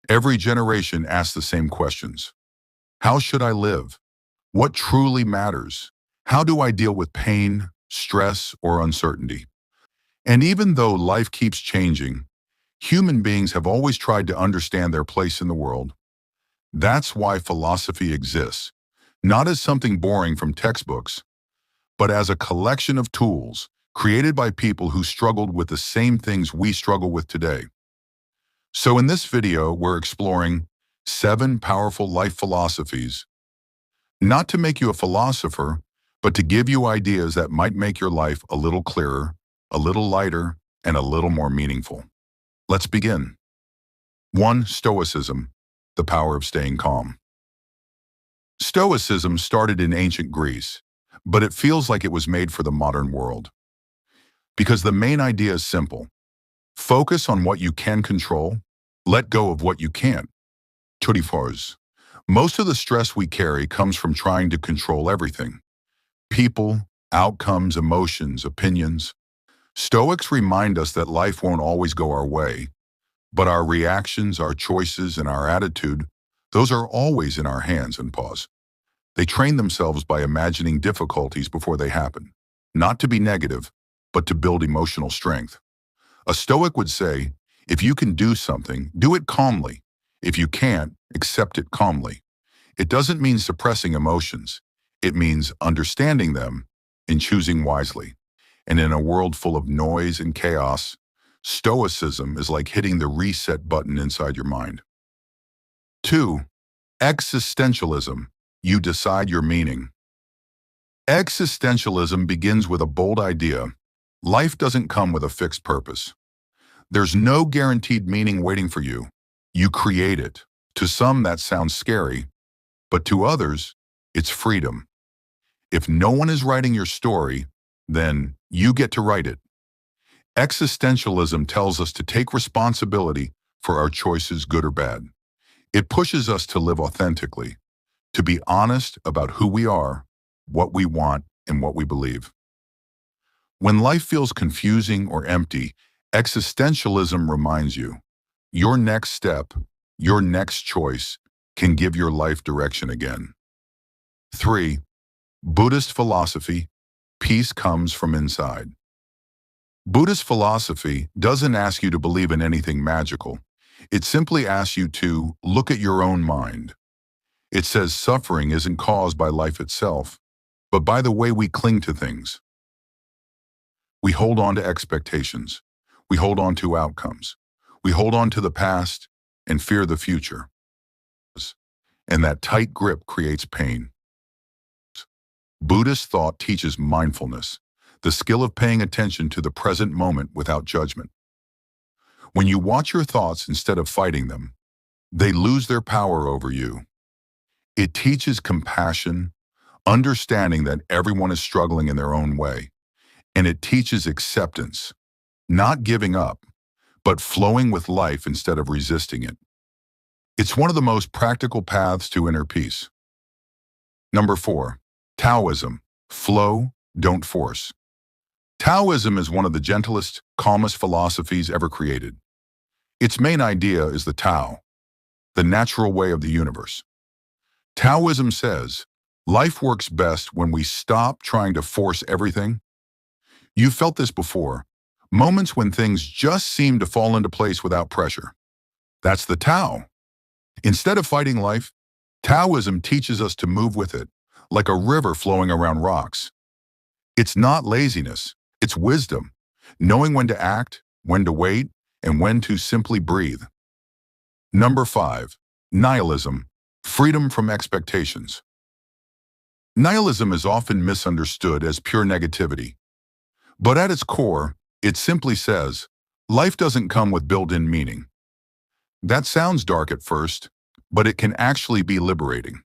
Every generation asks the same questions. How should I live? What truly matters? How do I deal with pain, stress, or uncertainty? And even though life keeps changing, human beings have always tried to understand their place in the world. That's why philosophy exists, not as something boring from textbooks, but as a collection of tools created by people who struggled with the same things we struggle with today. So in this video, we're exploring 7 powerful life philosophies, not to make you a philosopher, but to give you ideas that might make your life a little clearer, a little lighter, and a little more meaningful. Let's begin. 1. Stoicism, the power of staying calm. Stoicism started in ancient Greece, but it feels like it was made for the modern world. Because the main idea is simple. Focus on what you can control, let go of what you can't. Tutti force. Most of the stress we carry comes from trying to control everything. People, outcomes, emotions, opinions. Stoics remind us that life won't always go our way, but our reactions, our choices, and our attitude, those are always in our hands. And pause. They train themselves by imagining difficulties before they happen, not to be negative, but to build emotional strength. A Stoic would say, if you can do something, do it calmly. If you can't, accept it calmly. It doesn't mean suppressing emotions. It means understanding them and choosing wisely. And in a world full of noise and chaos, Stoicism is like hitting the reset button inside your mind. 2. Existentialism. You decide your meaning. Existentialism begins with a bold idea. Life doesn't come with a fixed purpose. There's no guaranteed meaning waiting for you. You create it. To some, that sounds scary, but to others, it's freedom. If no one is writing your story, then you get to write it. Existentialism tells us to take responsibility for our choices, good or bad. It pushes us to live authentically, to be honest about who we are, what we want, and what we believe. When life feels confusing or empty, existentialism reminds you, your next step, your next choice can give your life direction again. 3. Buddhist philosophy, peace comes from inside. Buddhist philosophy doesn't ask you to believe in anything magical. It simply asks you to look at your own mind. It says suffering isn't caused by life itself, but by the way we cling to things. We hold on to expectations. We hold on to outcomes. We hold on to the past and fear the future. And that tight grip creates pain. Buddhist thought teaches mindfulness, the skill of paying attention to the present moment without judgment. When you watch your thoughts instead of fighting them, they lose their power over you. It teaches compassion, understanding that everyone is struggling in their own way. And it teaches acceptance, not giving up, but flowing with life instead of resisting it. It's one of the most practical paths to inner peace. 4. Taoism. Flow, don't force. Taoism is one of the gentlest, calmest philosophies ever created. Its main idea is the Tao, the natural way of the universe. Taoism says, life works best when we stop trying to force everything. You've felt this before, moments when things just seem to fall into place without pressure. That's the Tao. Instead of fighting life, Taoism teaches us to move with it, like a river flowing around rocks. It's not laziness, it's wisdom, knowing when to act, when to wait, and when to simply breathe. 5. Nihilism. Freedom from expectations. Nihilism is often misunderstood as pure negativity. But at its core, it simply says, life doesn't come with built-in meaning. That sounds dark at first, but it can actually be liberating.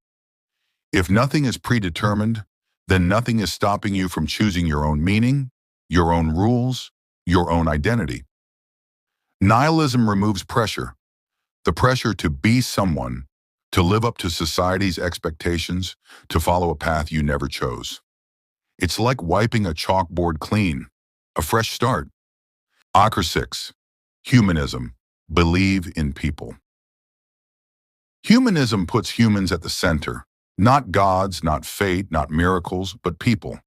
If nothing is predetermined, then nothing is stopping you from choosing your own meaning, your own rules, your own identity. Nihilism removes pressure, the pressure to be someone, to live up to society's expectations, to follow a path you never chose. It's like wiping a chalkboard clean, a fresh start. 6. Humanism. Believe in people. Humanism puts humans at the center. Not gods, not fate, not miracles, but people.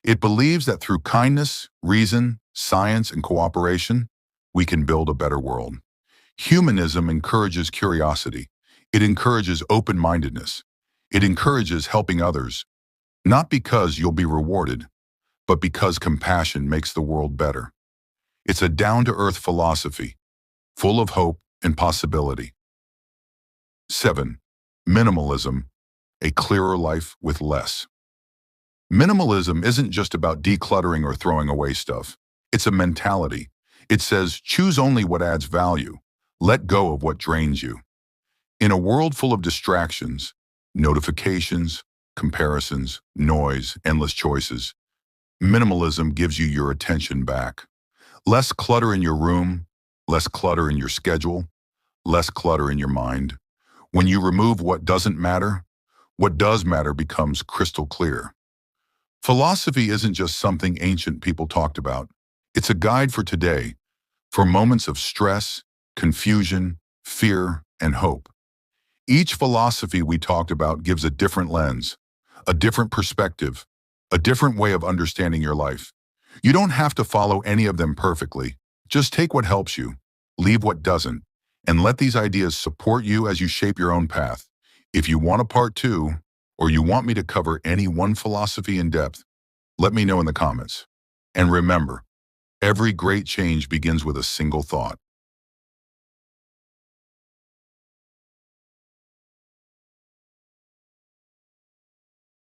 It believes that through kindness, reason, science, and cooperation, we can build a better world. Humanism encourages curiosity. It encourages open-mindedness. It encourages helping others, not because you'll be rewarded, but because compassion makes the world better. It's a down-to-earth philosophy, full of hope and possibility. 7. Minimalism, a clearer life with less. Minimalism isn't just about decluttering or throwing away stuff. It's a mentality. It says, choose only what adds value. Let go of what drains you. In a world full of distractions, notifications, comparisons, noise, endless choices, minimalism gives you your attention back. Less clutter in your room, less clutter in your schedule, less clutter in your mind. When you remove what doesn't matter, what does matter becomes crystal clear. Philosophy isn't just something ancient people talked about. It's a guide for today, for moments of stress, confusion, fear, and hope. Each philosophy we talked about gives a different lens, a different perspective, a different way of understanding your life. You don't have to follow any of them perfectly. Just take what helps you, leave what doesn't, and let these ideas support you as you shape your own path. If you want a part 2, or you want me to cover any one philosophy in depth, let me know in the comments. And remember, every great change begins with a single thought.